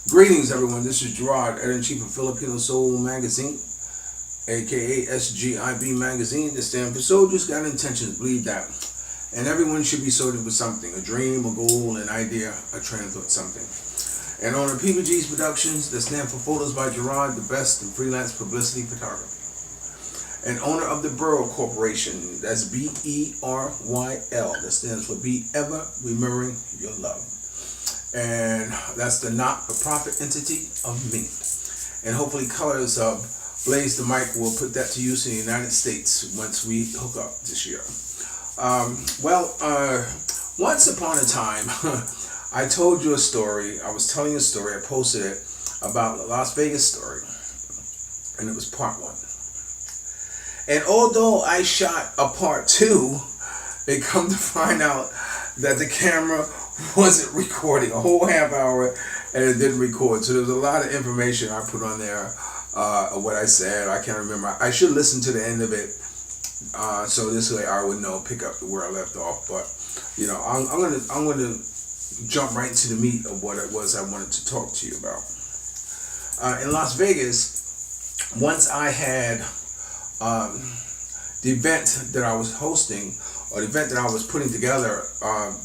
Greetings, everyone. This is Gerard, editor-in-chief of Filipino Soul Magazine, aka S.G.I.B magazine. That stands for Soldiers Got Intentions, Believe That. And everyone should be soldiering for something, a dream, a goal, an idea, a train of thought, something. And on the PBG's Productions, that stand for Photos by Gerard, the best in freelance publicity photography. And owner of the Borough Corporation, that's B-E-R-Y-L, that stands for Be Ever Remembering Your Love. And that's the not-for-profit entity of me. And hopefully Colors of Blaze the Mic will put that to use in the United States once we hook up this year. Once upon a time, I told you a story. I was telling a story. I posted it about the Las Vegas story. And it was part one. And although I shot a part two, they come to find out that the camera wasn't recording a whole half hour and it didn't record. So there was a lot of information I put on there of what I said. I can't remember. I should listen to the end of it so this way I would know, pick up where I left off. But you know, I'm gonna jump right into the meat of what it was I wanted to talk to you about. In Las Vegas, once I had the event that I was hosting, or the event that I was putting together,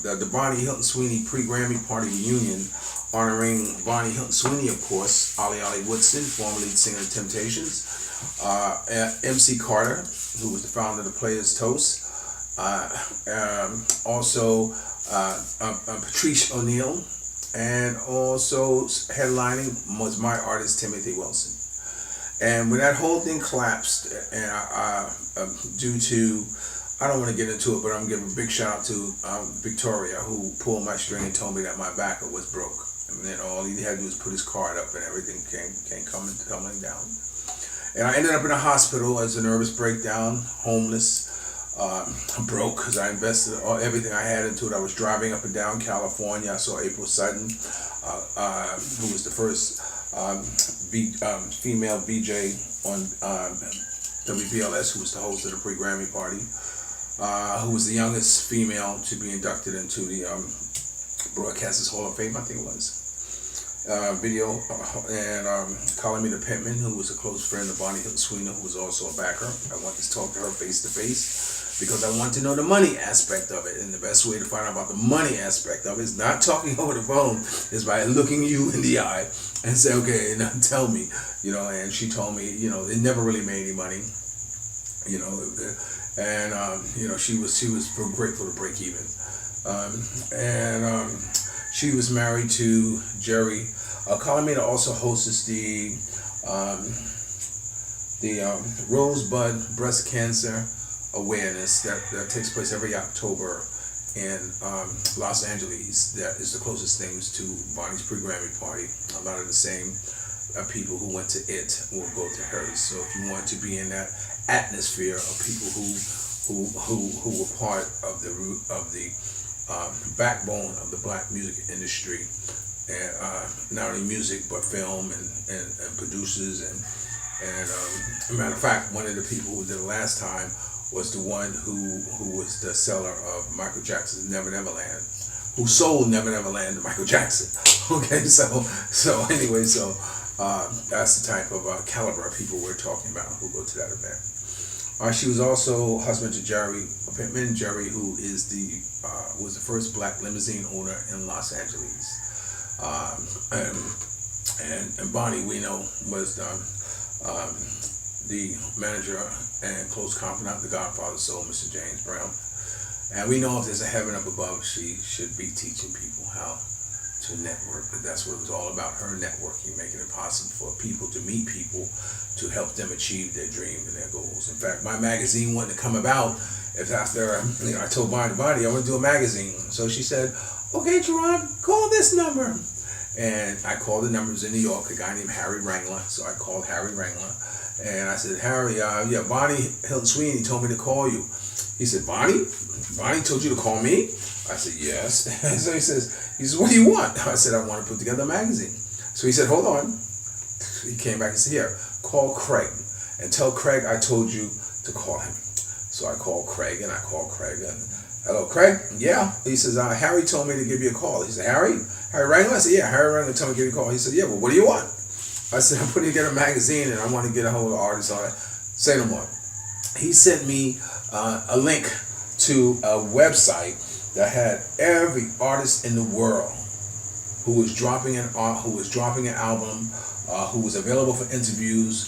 the Vonney Hilton Sweeney pre-Grammy Party reunion, honoring Vonney Hilton Sweeney, of course, Ali Woodson, former lead singer of Temptations, MC Carter, who was the founder of the Players Toast, also Patrice O'Neal, and also headlining was my artist Timothy Wilson. And when that whole thing collapsed, and due to, I don't want to get into it, but I'm giving a big shout out to Victoria, who pulled my string and told me that my backer was broke. And then all he had to do was put his card up and everything came coming down. And I ended up in a hospital as a nervous breakdown, homeless, broke, because I invested everything I had into it. I was driving up and down California. I saw April Sutton, who was the first female VJ on WBLS, who was the host of the pre-Grammy party, who was the youngest female to be inducted into the Broadcasters Hall of Fame, I think it was. Video, and calling me the Pittman, who was a close friend of Vonney Hilton Sweeney, who was also a backer. I wanted to talk to her face to face because I want to know the money aspect of it, and the best way to find out about the money aspect of it is not talking over the phone, is by looking you in the eye and say, okay, now tell me, you know. And she told me, you know, they never really made any money, you know, and you know, she was grateful to break even, she was married to Jerry. Calamita also hosts the Rosebud Breast Cancer Awareness that takes place every October in Los Angeles. That is the closest things to Vonney's pre-Grammy party. A lot of the same people who went to it will go to hers. So if you want to be in that atmosphere of people who were part of the backbone of the black music industry, and not only music but film and producers and as a matter of fact, one of the people who did it last time was the one who was the seller of Michael Jackson's Never Never Land, who sold Never Never Land to Michael Jackson. Okay, so anyway, that's the type of caliber of people we're talking about who go to that event. She was also husband to Jerry Pittman. Jerry, who is was the first black limousine owner in Los Angeles. And Bonnie, we know, was the manager and close confidant of the Godfather soul, Mr. James Brown. And we know if there's a heaven up above, she should be teaching people how to network. But that's what it was all about, her networking, making it possible for people to meet people, to help them achieve their dream and their goals. In fact, my magazine wanted to come about if after, you know, I told Bonnie, I want to do a magazine. So she said, okay, Gerard, call this number. And I called the numbers in New York, a guy named Harry Wrangler. So I called Harry Wrangler. And I said, Harry, yeah, Vonney Hilton Sweeney told me to call you. He said, Bonnie told you to call me? I said, yes. So he says, what do you want? I said, I want to put together a magazine. So he said, hold on. He came back and said, here, call Craig and tell Craig I told you to call him. So I called Craig, and Hello, Craig? Yeah. He says, Harry told me to give you a call. He said, Harry? Harry Wrangler? I said, yeah, Harry Wrangler told me to give you a call. He said, yeah, well, what do you want? I said, I'm putting together a magazine and I want to get a hold of artists on it. Say no more. He sent me a link to a website that had every artist in the world who was dropping an album, who was available for interviews,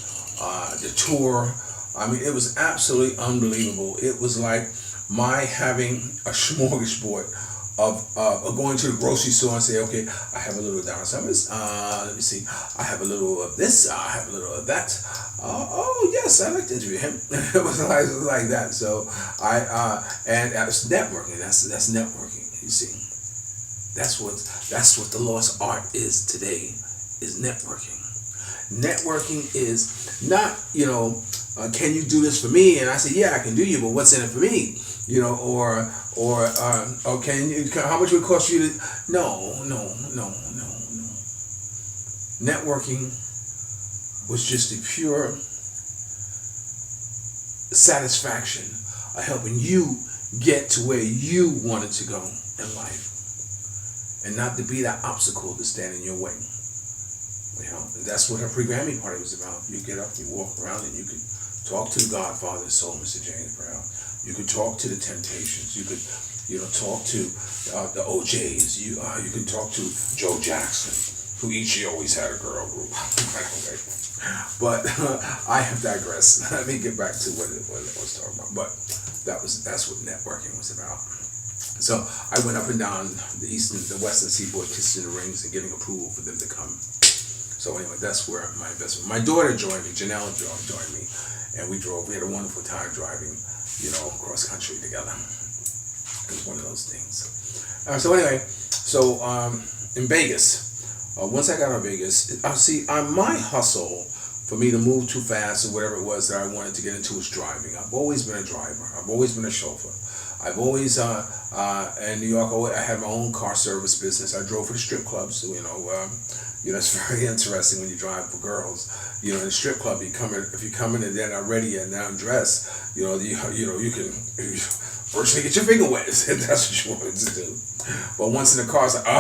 the tour. I mean, it was absolutely unbelievable. It was like my having a smorgasbord of going to the grocery store and say, okay, I have a little Donna Summers. Let me see. I have a little of this. I have a little of that. Oh yes, I like to interview him. It was like that. So and that's networking. That's networking. You see, that's what the lost art is today. Is networking. Networking is not, can you do this for me? And I say, yeah, I can do you, but what's in it for me? Or how much would it cost you to? No. Networking was just the pure satisfaction of helping you get to where you wanted to go in life, and not to be that obstacle to stand in your way. That's what her pre-Grammy party was about. You get up, you walk around, and you could talk to the Godfather soul, Mr. James Brown. You could talk to the Temptations. You could, talk to the OJs. You could talk to Joe Jackson, who each year always had a girl group. But I have digressed. Let me get back to what I was talking about. But that's what networking was about. So I went up and down the western seaboard, kissing the rings and getting approval for them to come. So anyway, that's where my investment. My daughter joined me. Janelle joined me, and we drove. We had a wonderful time driving, cross country together. It was one of those things. So anyway, in Vegas, once I got out of Vegas, my hustle for me to move too fast or whatever it was that I wanted to get into was driving. I've always been a driver. I've always been a chauffeur. I've always, in New York, I had my own car service business. I drove for the strip clubs. It's very interesting when you drive for girls. In a strip club, if you come in and they're not ready and they're undressed, you can virtually get your finger wet if that's what you wanted to do. But once in the car, it's like,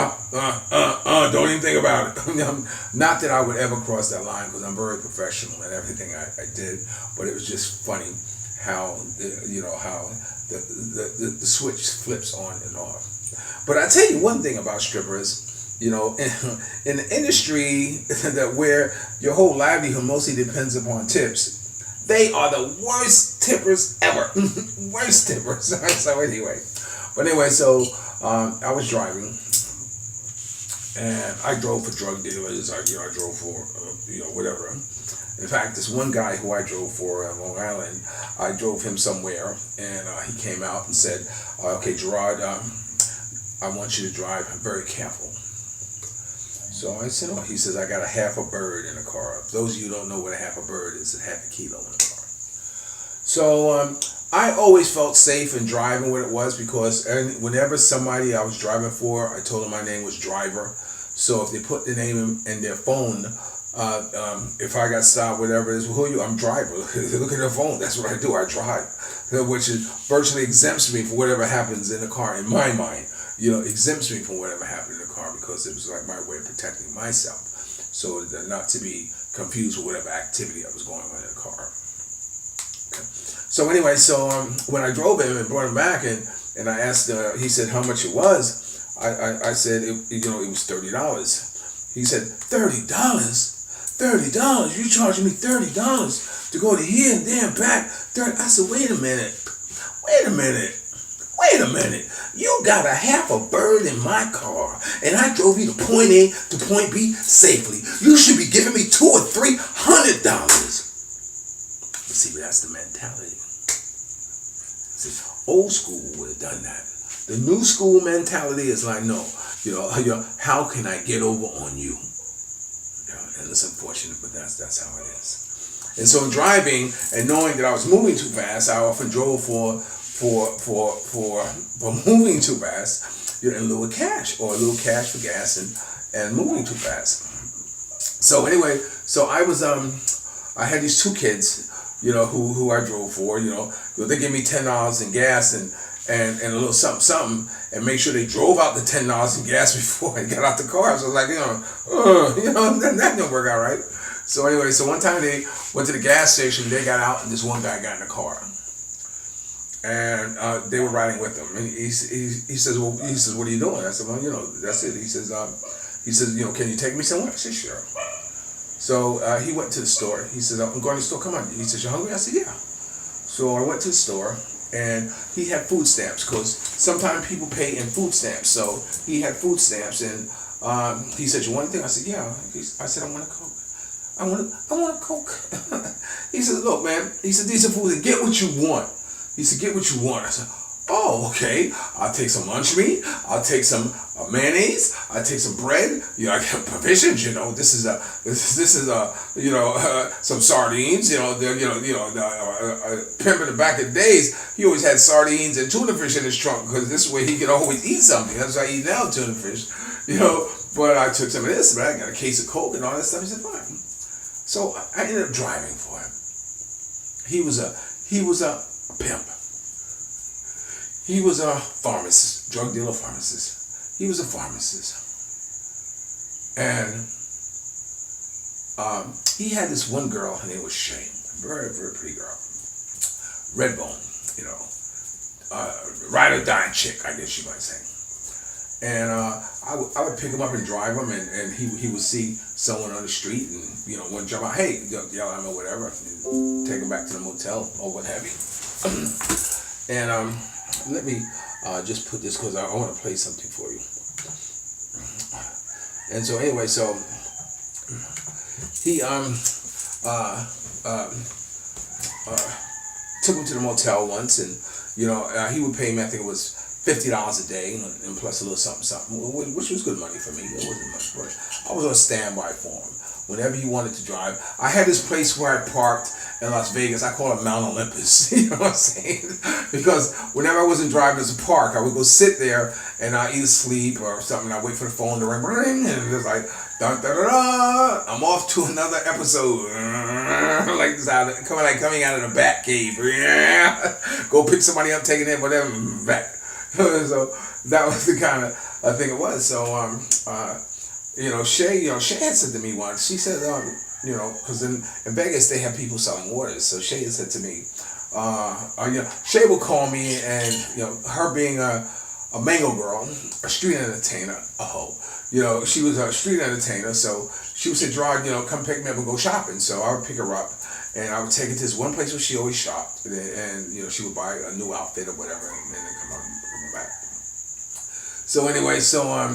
don't even think about it. Not that I would ever cross that line, because I'm very professional in everything I did. But it was just funny how the switch flips on and off. But I tell you one thing about strippers. In the industry where your whole livelihood mostly depends upon tips, they are the worst tippers ever. Worst tippers. So anyway, I was driving, and I drove for drug dealers. I drove for whatever. In fact, this one guy who I drove for on Long Island, I drove him somewhere, and he came out and said, "Okay, Gerard, I want you to drive very careful." So I said, he says, I got a half a bird in the car. For those of you who don't know what a half a bird is, it's half a kilo in the car. So I always felt safe in driving what it was, because whenever somebody I was driving for, I told them my name was Driver. So if they put the name in their phone, if I got stopped, whatever it is, who are you? I'm Driver. Look at their phone. That's what I do. I drive. Which virtually exempts me from whatever happens in the car, in my mind. Exempts me from whatever happened in the car, because it was like my way of protecting myself, so not to be confused with whatever activity I was going on in the car. Okay. So anyway, when I drove him and brought him back, and I asked, he said how much it was. I said it was $30. He said $30. $30? You charging me $30 to go to here and there and back? I said, wait a minute. You got a half a bird in my car, and I drove you to point A to point B safely. You should be giving me $200 or $300. But see, that's the mentality. See, old school would have done that. The new school mentality is like, no, how can I get over on you? And it's unfortunate, but that's how it is. And so in driving and knowing that I was moving too fast, I often drove for moving too fast, in lieu of cash, or a little cash for gas and moving too fast. So anyway, I was I had these two kids, who I drove for. They gave me $10 in gas, and a little something, and make sure they drove out the $10 in gas before they got out the car. So I was like, that didn't work out right. So anyway, so one time they went to the gas station, they got out, and this one guy got in the car, and they were riding with him, and he says, what are you doing? I said, well, that's it. He says, can you take me somewhere? I said, sure. So he went to the store. He said, I'm going to the store. Come on. He says, you hungry? I said, yeah. So I went to the store, and he had food stamps, because sometimes people pay in food stamps. So he had food stamps, and he said, you want anything? I said, yeah. I said, I want a Coke. I want a Coke. He said, look, man. He said, these are foods. Get what you want. He said, get what you want. I said, oh, okay. I'll take some lunch meat. I'll take some mayonnaise. I'll take some bread. I get provisions. This is some sardines. Pimp in the back of the days, he always had sardines and tuna fish in his trunk, because this way he could always eat something. That's why I eat now, tuna fish. But I took some of this, but I got a case of Coke and all that stuff. He said, fine. So I ended up driving for him. He was a pimp. He was a pharmacist, drug dealer pharmacist. He was a pharmacist. And he had this one girl, her name was Shay. Very, very pretty girl. Redbone, ride or die chick, I guess you might say. And I would pick him up and drive him, and he would see someone on the street, and one jump out, hey, yell at him or whatever, and take him back to the motel or what have you. And let me just put this, because I want to play something for you. And so anyway, so he took him to the motel once, and he would pay me, I think it was $50 a day, and plus a little something, which was good money for me. It wasn't much, but I was on standby for him whenever he wanted to drive. I had this place where I parked in Las Vegas. I call it Mount Olympus. You know what I'm saying? Because whenever I wasn't driving as a park, I would go sit there and I'd either sleep or something. I'd wait for the phone to ring, and it was like, dun, dun, dun, dun, I'm off to another episode. Like this, coming out of the bat cave. Go pick somebody up, taking it, whatever, back. So that was the kind of thing it was. So Shay had said to me once. She said, because in Vegas they have people selling waters. So Shay had said to me, Shay would call me, and her being a mango girl, a street entertainer, a hoe. She was a street entertainer. So she would say, Gerard, come pick me up and go shopping. So I would pick her up, and I would take her to this one place where she always shopped, and she would buy a new outfit or whatever, and then come back. So anyway, so I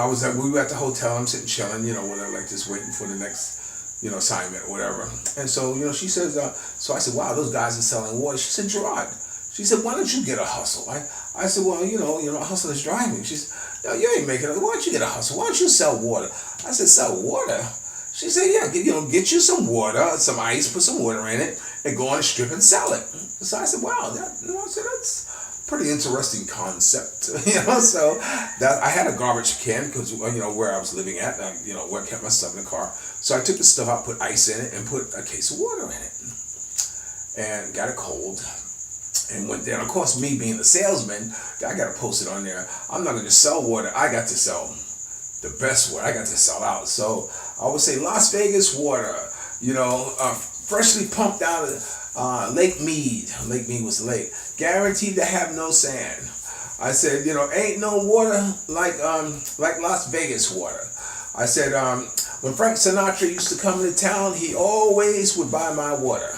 was like, we were at the hotel. I'm sitting chilling, like just waiting for the next, assignment or whatever. And so, she says, so I said, wow, those guys are selling water. She said, Gerard. She said, why don't you get a hustle? I said, well, a hustle is driving. She said, no, you ain't making it. Why don't you get a hustle? Why don't you sell water? I said, sell water? She said, yeah, get you some water, some ice, put some water in it, and go on the strip and sell it. So I said, wow, that's pretty interesting concept, So that I had a garbage can, because where I was living at, where I kept my stuff in the car. So I took the stuff out, put ice in it, and put a case of water in it, and got it cold, and went there. And of course, me being the salesman, I got to post it on there. I'm not going to sell water. I got to sell the best water. I got to sell out. So I would say Las Vegas water, freshly pumped out of Lake Mead. Lake Mead was the lake. Guaranteed to have no sand. I said, ain't no water like Las Vegas water. I said, when Frank Sinatra used to come into town, he always would buy my water.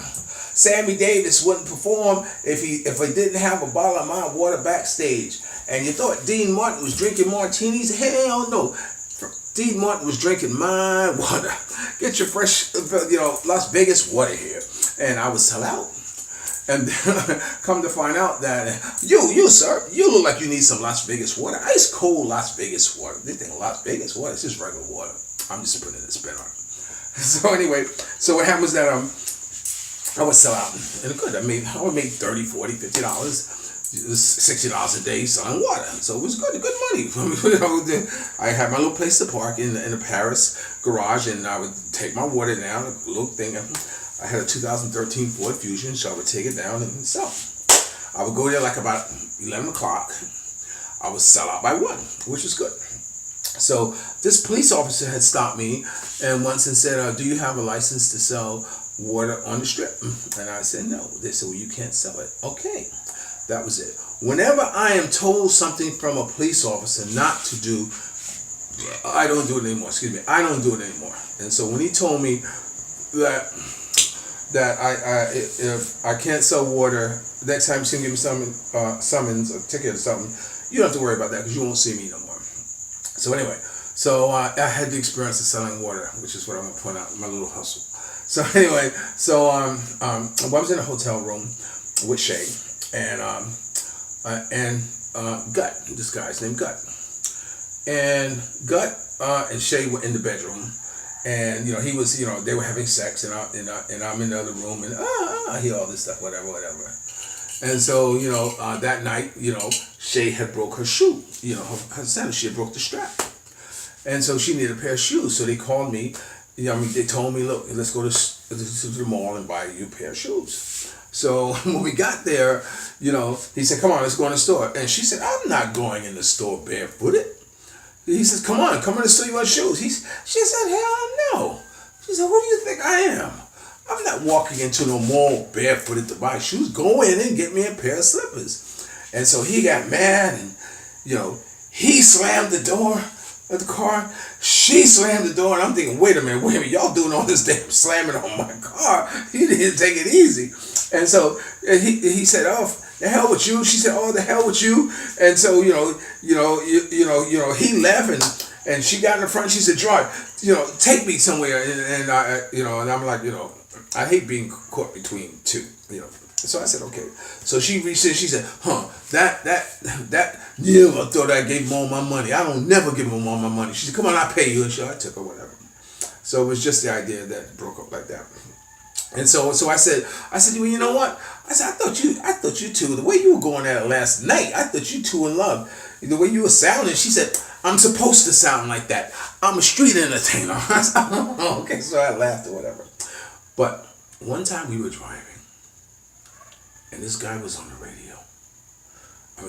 Sammy Davis wouldn't perform if he didn't have a bottle of my water backstage. And you thought Dean Martin was drinking martinis? Hell no. Dean Martin was drinking my water. Get your fresh, Las Vegas water here. And I would sell out. And come to find out that you sir, you look like you need some Las Vegas water. Ice cold Las Vegas water. They think Las Vegas water, it's just regular water. I'm just putting a spin on it. So anyway, so what happens that I would sell out. And good, I would make $30, $40, $50. $60 a day selling water, so it was good money. I had my little place to park in the Paris garage, and I would take my water down, a little thing. I had a 2013 Ford Fusion, so I would take it down and sell. I would go there like about 11 o'clock. I would sell out by 1, which was good. So this police officer had stopped me and once and said, do you have a license to sell water on the strip? And I said, no. They said, well, you can't sell it. Okay, that was it. Whenever I am told something from a police officer not to do, I don't do it anymore. Excuse me, I don't do it anymore. And so when he told me that if I can't sell water, next time he's gonna give me summons or ticket or something, you don't have to worry about that because you won't see me no more. So anyway, I had the experience of selling water, which is what I'm gonna point out, my little hustle. So anyway, I was in a hotel room with Shay and Gutt. This guy's named Gutt. And Gutt and Shay were in the bedroom, and he was, they were having sex, and I'm in the other room, and I hear all this stuff, whatever. And so that night, Shay had broke her shoe, her sandal. She had broke the strap, and so she needed a pair of shoes. So they called me. They told me, look, let's go to the mall and buy you a pair of shoes. So when we got there, he said, come on, let's go in the store. And she said, I'm not going in the store barefooted. He says, come in the store, you want shoes? She said, hell no. She said, who do you think I am? I'm not walking into no mall barefooted to buy shoes. Go in and get me a pair of slippers. And so he got mad and, he slammed the door of the car. She slammed the door, and I'm thinking, wait a minute, y'all doing all this damn slamming on my car. He didn't take it easy. And so he said, oh, the hell with you. She said, oh, the hell with you. And so, he left and she got in the front. She said, Gerard, take me somewhere. And I'm like, I hate being caught between two, So I said, okay. So she said, I thought I gave him all my money. I don't never give him all my money. She said, come on, I'll pay you. And so I took her, whatever. So it was just the idea that broke up like that. And so I said, well, you know what? I said, I thought you two, the way you were going at it last night, I thought you two in love. The way you were sounding, she said, I'm supposed to sound like that. I'm a street entertainer. I said, oh, okay, so I laughed or whatever. But one time we were driving, and this guy was on the radio.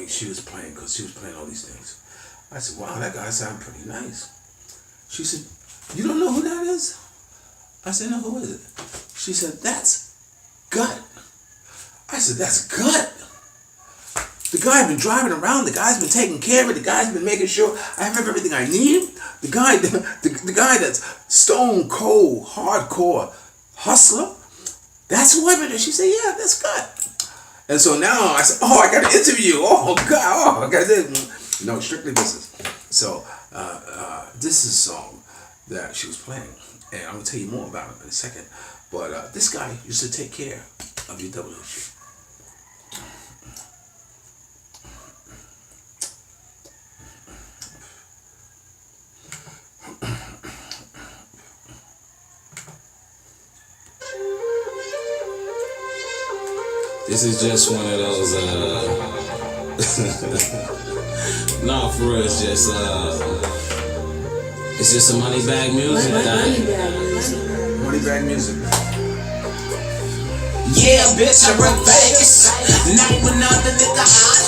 She was playing, because she was playing all these things. I said, wow, that guy sounded pretty nice. She said, you don't know who that is? I said, no, who is it? She said, that's Gutt. I said, that's Gutt. The guy's been driving around. The guy's been taking care of it. The guy's been making sure I have everything I need. The guy that's stone cold, hardcore hustler. That's who I've been. She said, yeah, that's Gutt. And so now I said, oh, I got to interview. Oh, God. Oh, I got to. No, strictly business. So this is a song that she was playing. And I'm going to tell you more about it in a second. But this guy used to take care of your WH. This is just one of those, nah, for real, it's just some money bag music. Money bag music. Yeah, bitch, I rep Vegas. Night with another nigga hot.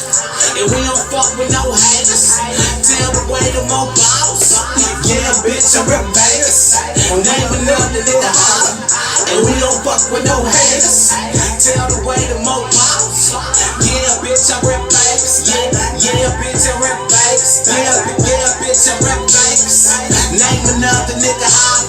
And we don't fuck with no haters. Tell the way to more bottles. Yeah, bitch, I rep Vegas. Night with another nigga hot. And we don't fuck with no haters. Tell the way to more bottles. Yeah, bitch, I rep Vegas. Yeah, bitch, I rep Vegas. Yeah, bitch, I rep Vegas. Name another nigga hot.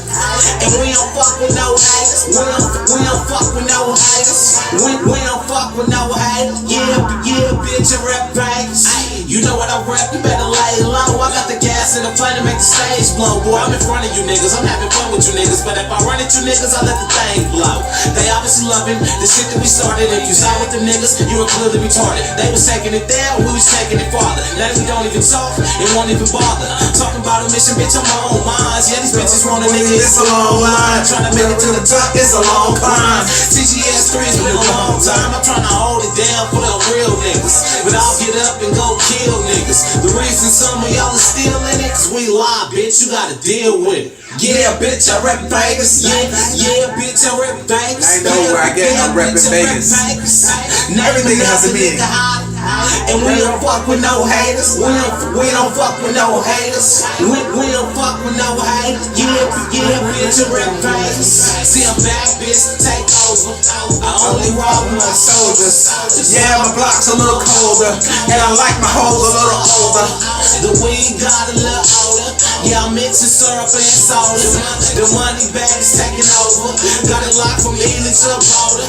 And we don't fuck with no haters. We don't fuck with no haters. We don't fuck with no haters. Yeah, bitch, I rep Vegas. You know what I rep, you better lay low. I got the gas in the plane to make the stage blow. Boy, I'm in front of you niggas, I'm having fun with you niggas. But if I run into niggas, I let the thing blow. They obviously loving the shit that we started. If you side with them niggas, you were clearly retarded. They was taking it there, we was taking it farther. Now we don't even talk, and won't even bother. Talking about a mission, bitch, I'm on mines. Yeah, these bitches want a nigga, it's a long line. Trying to make it to the top, it's a long climb. TGS 3's been a long time. I'm trying to hold it down for the real niggas. But I'll get up and go kill niggas. The reason some of y'all are still in it, cause we lie, bitch, you gotta deal with it. Yeah, bitch, I rep Vegas. Yeah, bitch, I rep Vegas. I know where I get I'm repping Vegas. Everything has a meaning. And we don't fuck with no haters. We don't fuck with no haters. We don't fuck with no haters. Yeah, bitch, I rep Vegas. See, I'm back, bitch, take over. I only rock with my soldiers. Yeah, my block's a little colder, and I like my hoes a little older. The weed got a little older. Yeah, I'm mixing syrup and soda. The money bag is taking over. Got it locked from Ely to Boulder.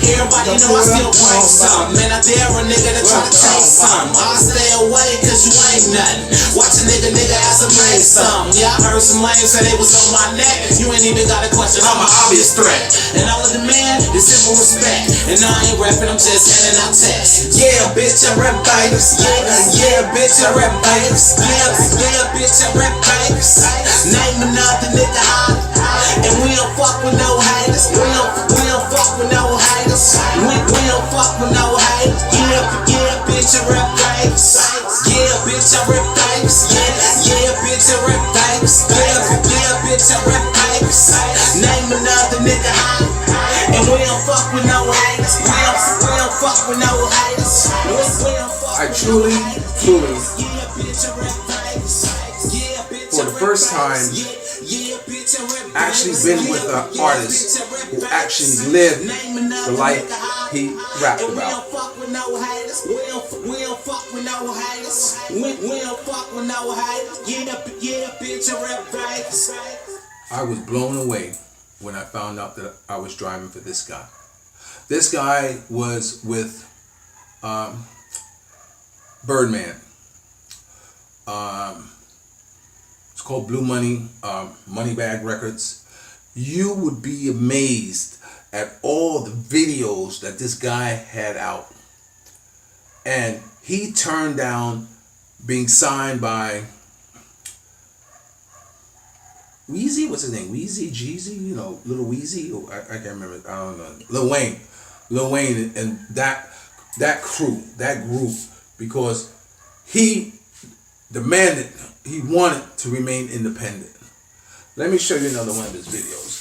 Everybody know I still bring something. Man, I dare a nigga to try to take something. I stay away cause you ain't nothing. Watch a nigga as a made something. Yeah, I heard some lames say they was on my neck. You ain't even got a question, I'm an obvious threat. And all of the man is simple respect. And I ain't rapping, I'm just handing out texts. Yeah, bitch, I rep Vegas. Yeah, bitch, I rep Vegas. Yeah, bitch, I rep Vegas. Name another nigga hot. And we don't fuck with no haters. We don't fuck with no haters. We don't fuck with no haters. Yeah, bitch, I rep Vegas. Yeah, bitch, I rep Vegas. Yeah, bitch, I rep Vegas. Yeah, bitch, I rep Vegas. Name another nigga hot. And we don't fuck with no haters. We don't fuck with no haters. I truly, for the first time, actually been with an artist who actually lived the life he rapped about. We don't fuck with no haters. We don't fuck with no haters. Yeah, bitch, I rep Vegas. I was blown away when I found out that I was driving for this guy. This guy was with Birdman. It's called Blue Money, Moneybag Records. You would be amazed at all the videos that this guy had out. And he turned down being signed by Weezy, what's his name? Weezy, Jeezy, you know, Little Weezy, I can't remember, I don't know. Lil Wayne and that crew, that group, because he demanded, he wanted to remain independent. Let me show you another one of his videos.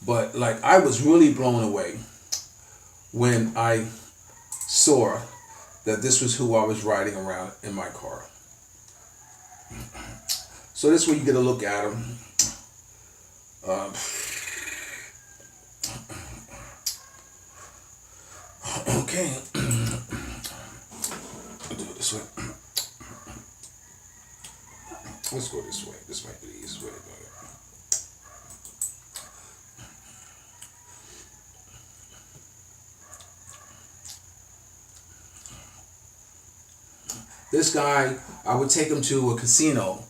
But like, I was really blown away when I saw that this was who I was riding around in my car. So this way you get a look at him. Okay. I'll do it this way. Let's go this way. This might be the easiest way to do it. This guy, I would take him to a casino,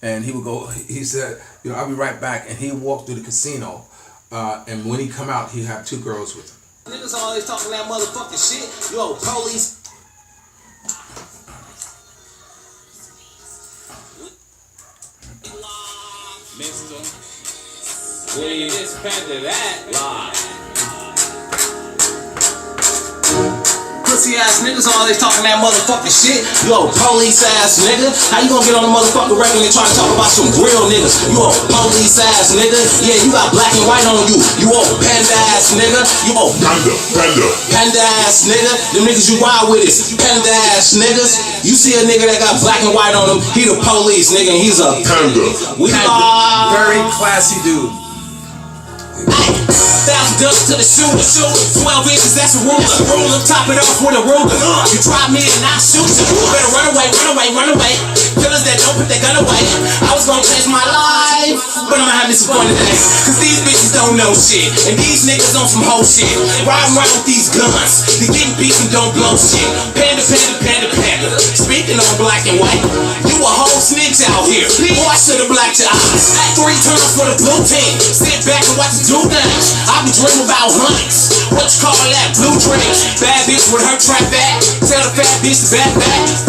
and he would go, he said, you know, I'll be right back, and he'd walk through the casino, and when he come out, he'd have 2 girls with him. Niggas always talking that motherfucking shit. Yo, police. Mister, when you dispatch that live. Pussy ass niggas always talking that motherfucking shit. Yo, police ass nigga. How you gonna get on the motherfucking record and try to talk about some real niggas? You a police ass nigga. Yeah, you got black and white on you. You a panda ass nigga. You a panda ass nigga. Them niggas you wild with is panda ass niggas. You see a nigga that got black and white on him, he the police nigga and he's a panda. We are very classy dude. $1,000 to the shooter. 12 inches, that's a ruler. Top it off with a ruler. You try me and I shoot you. Better run away. Killers that don't put their gun away. I was gonna change my life, but I'ma have me some fun today. Cause these bitches don't know shit, and these niggas on some whole shit. Riding around with these guns, they getting beat and don't blow shit. Panda. Speaking on black and white, you a whole snitch out here. Boy, I should've blacked your eyes. 3 turns for the blue team. Sit back and watch the do things. I be dreaming about hundreds. What you call that? Blue dream. Bad bitch with her trap back. Tell the fat bitch to back.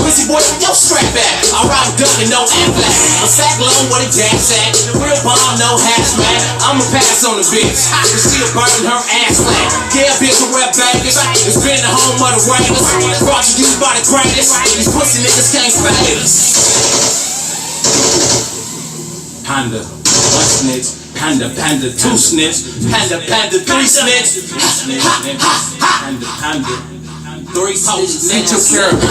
Pussy boy with your strap back. I ride duck and no Aflac. A sack low with a gas sack. Real bomb, no hazmat. I'ma pass on the bitch. Cause she a burning her ass flat. Yeah, bitch, a rep Vegas. It's been the home of the Raiders. Brought you used by the greatest. These pussy niggas can't fade us. panda, one snitch, panda, panda, two snitch, panda, panda, three snitch, panda, panda, three snitch, they took care of it.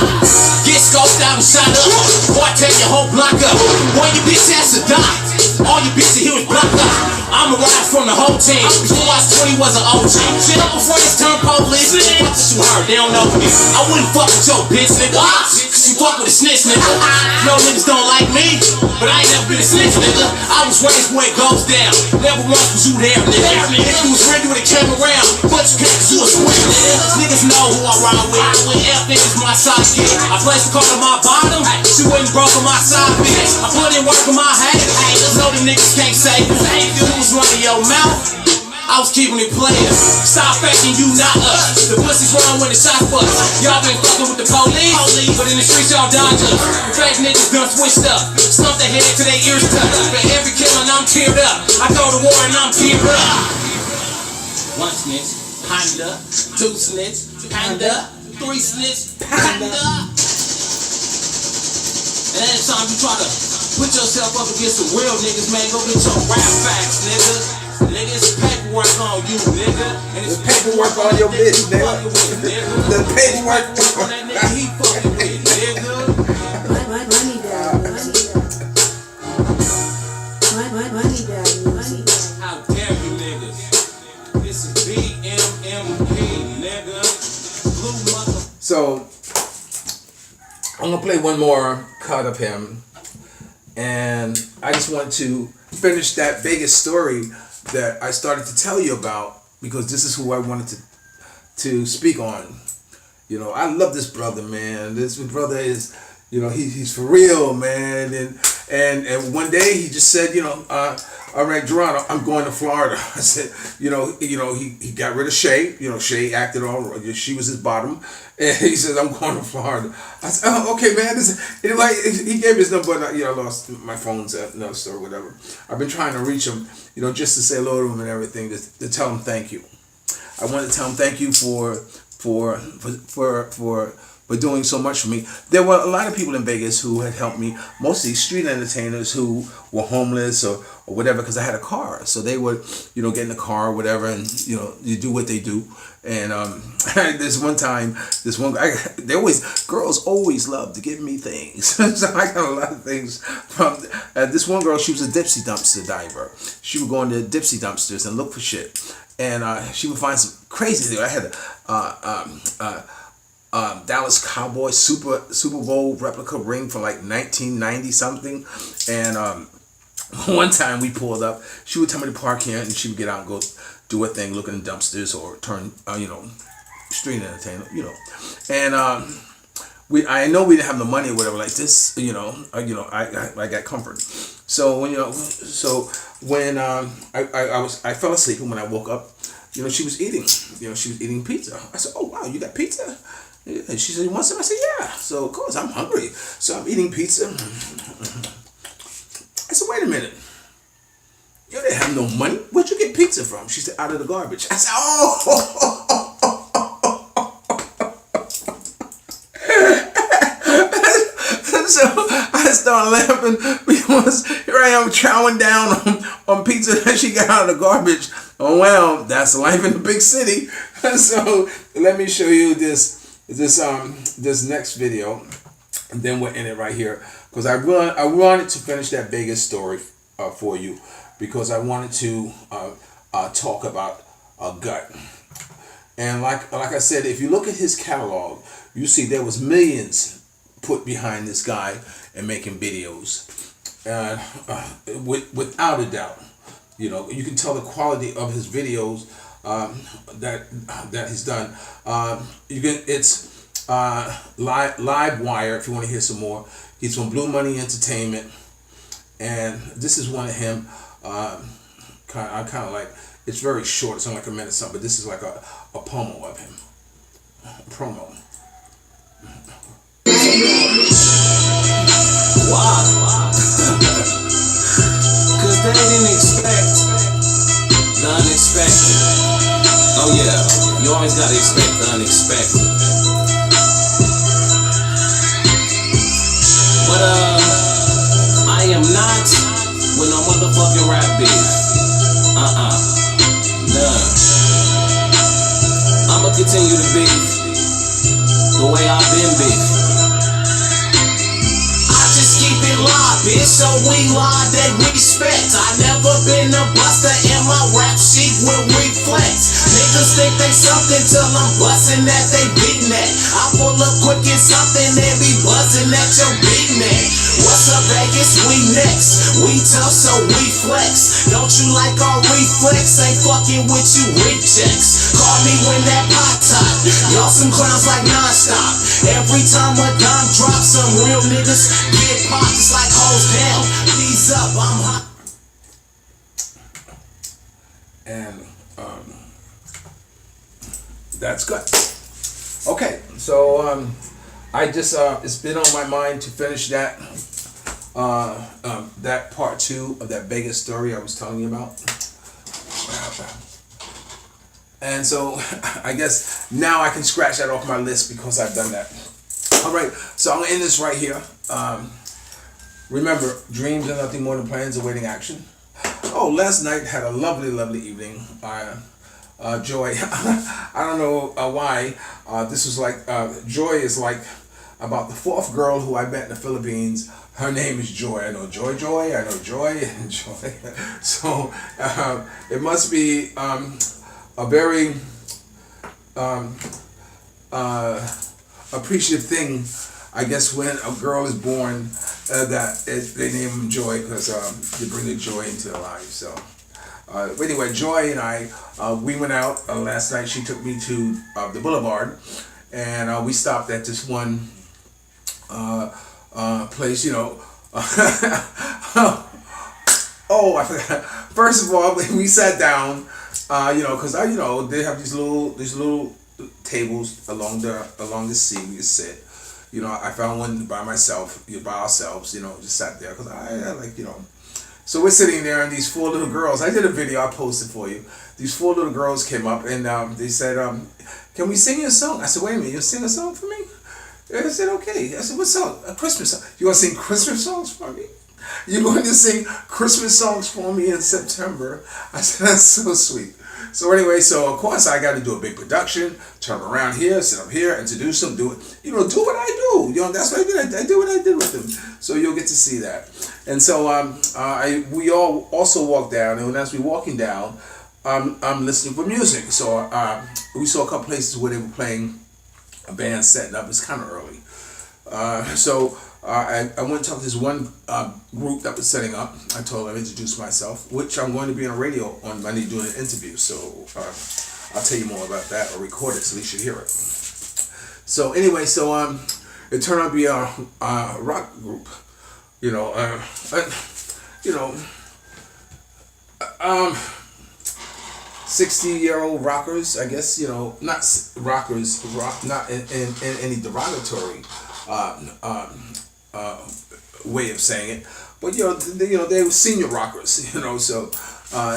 Get scoped out and shot up, boy, take your whole block up, boy, your bitch ass to die, all your bitches here is blocked up. I'm a ride from the whole team. Before I was 20 was an OG. Shit up before this turn police. Fuck what you heard, they don't know me. I wouldn't fuck with your bitch, nigga. Cause you fuck with a snitch, nigga. No niggas don't like me, but I ain't never been a snitch, nigga. I was raised where it goes down. Never once was you there, nigga. If you was ready when it came around, but you can't cause you a switch, nigga. Niggas know who I ride with. F niggas my side kid. I placed the card on my bottom. She wouldn't broke on my side bitch. I put in work on my haters. Know them niggas can't save me. You was running your mouth, I was keeping it playing. Stop faking, you not us. The pussy's run when the shot bust. Y'all been fucking with the police, but in the streets y'all dodge us. Fake niggas done switched up, stumped their head to their ears touched. For every killing I'm teared up, I go to war and I'm teared up. One snitch, panda, two snitch, panda, three snitch, panda. And every time you try to put yourself up against some real niggas, man, go get your rap facts, nigga. Nigga, it's paperwork on you, nigga. And it's paperwork on your bitch, nigga. The paperwork on that nigga he fucking with, nigga. Money daddy, money daddy. How dare you niggas? This is BMMP, nigga. Blue mother. So I'm gonna play one more cut of him, and I just want to finish that Vegas story that I started to tell you about, because this is who I wanted to speak on. You know, I love this brother, man. This brother is, you know, he's for real, man. And one day he just said, you know, all right, GERARD, I'm going to Florida. I said, you know, he got rid of Shay. You know, Shay acted all right. She was his bottom. And he says, I'm going to Florida. I said, oh, okay, man. He gave me his number, but I lost my phone's at another store or whatever. I've been trying to reach him, you know, just to say hello to him and everything, to tell him thank you. I want to tell him thank you for doing so much for me. There were a lot of people in Vegas who had helped me, mostly street entertainers who were homeless or whatever, because I had a car. So they would, you know, get in the car or whatever, and, you know, you do what they do. And this one time, girls always love to give me things. So I got a lot of things from this one girl. She was a dipsy dumpster diver. She would go into dipsy dumpsters and look for shit. And she would find some crazy things. I had a Dallas Cowboys Super Bowl replica ring from like 1990 something, and one time we pulled up, she would tell me to park here, and she would get out and go do her thing, looking in dumpsters or turn, you know, street entertainer, you know, and I know we didn't have the money or whatever like this, you know, I got comfort. So when I fell asleep, and when I woke up, you know, she was eating pizza. I said, oh wow, you got pizza? Yeah. And she said, you want some? I said, yeah. So of course I'm hungry. So I'm eating pizza. I said, wait a minute. You didn't have no money. Where'd you get pizza from? She said, out of the garbage. I said, oh. So I started laughing because here I am chowing down on pizza that she got out of the garbage. Oh well, that's life in the big city. So let me show you this next video, and then we'll end it right here, because I wanted to finish that Vegas story for you, because I wanted to talk about Gutt. And like I said, if you look at his catalog, you see there was millions put behind this guy and making videos, without a doubt. You know, you can tell the quality of his videos that he's done. It's Live Wire if you want to hear some more. He's from Blue Money Entertainment, and this is one of him. I kind of like. It's very short. It's only like a minute something, but this is like a promo of him. Promo. Wow. Cause they didn't expect the unexpected. Oh yeah, you always gotta expect the unexpected. But I am not, when no motherfucking rap biz. Nah. I'ma continue to beef the way I've been beef. Just keep it live, bitch, so we lie, they respect. I never been a buster and my rap sheet will reflect. Niggas think they something till I'm busting that they beatin' that. I pull up quick and something, they be buzzing at your big neck. What's up, Vegas? We next. We tough, so we flex. Don't you like our reflex? Ain't fucking with you rejects. Call me when that pot top. Y'all some clowns like non-stop. Every time a dime drops, some real niggas get popped. It's like hoes down. Please up, I'm hot. And that's good. Okay, so I just it's been on my mind to finish that that part 2 of that Vegas story I was telling you about. And so I guess now I can scratch that off my list because I've done that. All right, so I'm gonna end this right here. Remember, dreams are nothing more than plans awaiting action. Oh, last night had a lovely, lovely evening. Joy, I don't know why. This was like, Joy is like about the 4th girl who I met in the Philippines. Her name is Joy. I know Joy, I know Joy, and Joy. So it must be a very appreciative thing, I guess, when a girl is born they name them Joy because they bring the joy into their lives. So anyway, Joy and I, we went out last night. She took me to the Boulevard, and we stopped at this one place, you know. Oh, I forgot. First of all, we sat down, you know, because you know, they have these little tables along the sea we could sit. You know, I found one by myself, by ourselves, you know, just sat there because I like, you know. So we're sitting there, and these 4 little girls, I did a video, I posted for you. These 4 little girls came up, and they said, can we sing you a song? I said, wait a minute, you'll sing a song for me? I said, okay. I said, what song? A Christmas song. You want to sing Christmas songs for me? You're going to sing Christmas songs for me in September? I said, that's so sweet. So anyway, so of course I got to do a big production, turn around here, sit up here, introduce them, do it, you know, do what I do. You know, that's what I did. I did what I did with them. So you'll get to see that. And so we all also walked down, and as we're walking down, I'm listening for music. So we saw a couple places where they were playing a band setting up. It's kind of early. So I went to talk to this one group that was setting up. I told them, introduce myself, which I'm going to be on radio on Monday doing an interview. So I'll tell you more about that, or record it so you should hear it. So anyway, so it turned out to be a rock group. You know, 60-year-old rockers, I guess. You know, not rockers, not in any derogatory way of saying it, but you know they were senior rockers, you know. So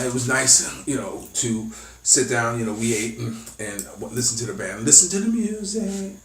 it was nice, you know, to sit down. You know, we ate and listen to the band, listen to the music.